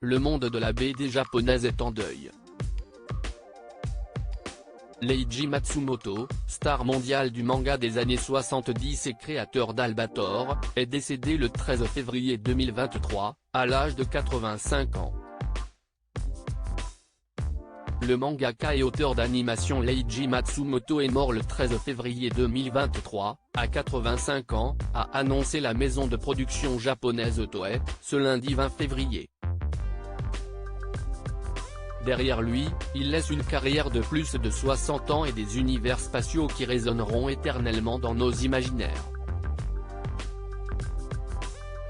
le monde de la BD japonaise est en deuil. Leiji Matsumoto, star mondiale du manga des années 70 et créateur d'Albator, est décédé le 13 février 2023, à l'âge de 85 ans. Le mangaka et auteur d'animation Leiji Matsumoto est mort le 13 février 2023, à 85 ans, a annoncé la maison de production japonaise Toei, ce lundi 20 février. Derrière lui, il laisse une carrière de plus de 60 ans et des univers spatiaux qui résonneront éternellement dans nos imaginaires.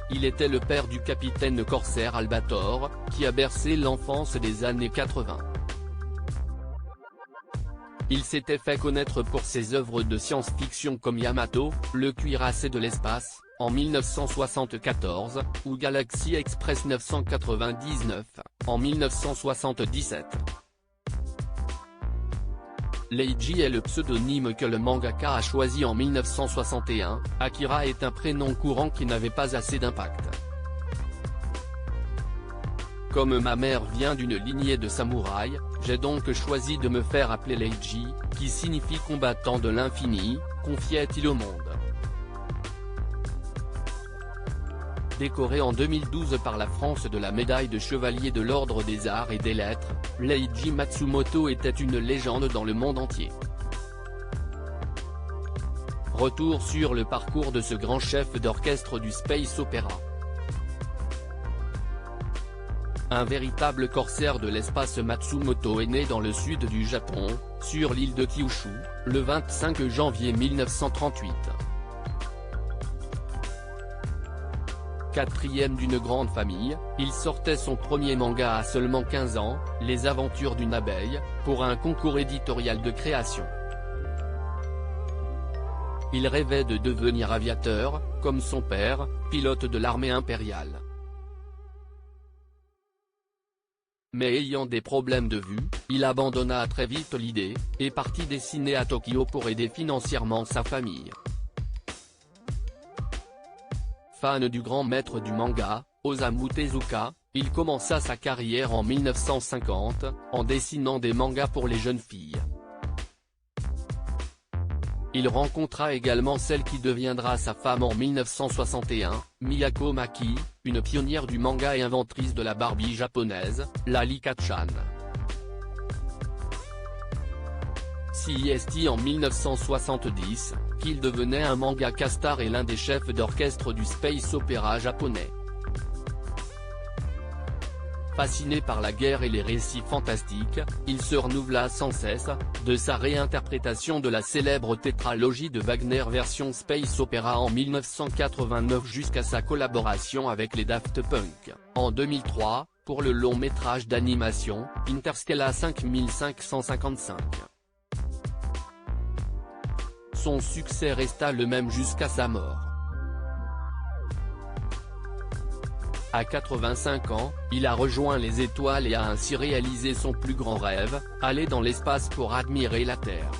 Il était le père du capitaine corsaire Albator, qui a bercé l'enfance des années 80. Il s'était fait connaître pour ses œuvres de science-fiction comme Yamato, le cuirassé de l'espace, en 1974, ou Galaxy Express 999, en 1977. Leiji est le pseudonyme que le mangaka a choisi en 1961, Akira est un prénom courant qui n'avait pas assez d'impact. Comme ma mère vient d'une lignée de samouraïs, j'ai donc choisi de me faire appeler Leiji, qui signifie combattant de l'infini, confiait-il au Monde. Décoré en 2012 par la France de la médaille de chevalier de l'Ordre des Arts et des Lettres, Leiji Matsumoto était une légende dans le monde entier. Retour sur le parcours de ce grand chef d'orchestre du space opéra. Un véritable corsaire de l'espace, Matsumoto est né dans le sud du Japon, sur l'île de Kyushu, le 25 janvier 1938. Quatrième d'une grande famille, il sortait son premier manga à seulement 15 ans, Les aventures d'une abeille, pour un concours éditorial de création. Il rêvait de devenir aviateur, comme son père, pilote de l'armée impériale. Mais ayant des problèmes de vue, il abandonna très vite l'idée, et partit dessiner à Tokyo pour aider financièrement sa famille. Fan du grand maître du manga, Osamu Tezuka, il commença sa carrière en 1950, en dessinant des mangas pour les jeunes filles. Il rencontra également celle qui deviendra sa femme en 1961, Miyako Maki, une pionnière du manga et inventrice de la Barbie japonaise, la Lika-chan. CIST en 1970, qu'il devenait un mangaka star et l'un des chefs d'orchestre du space opéra japonais. Fasciné par la guerre et les récits fantastiques, il se renouvela sans cesse, de sa réinterprétation de la célèbre tétralogie de Wagner version space opéra en 1989 jusqu'à sa collaboration avec les Daft Punk, en 2003, pour le long métrage d'animation, Interstellar 5555. Son succès resta le même jusqu'à sa mort. À 85 ans, il a rejoint les étoiles et a ainsi réalisé son plus grand rêve, aller dans l'espace pour admirer la Terre.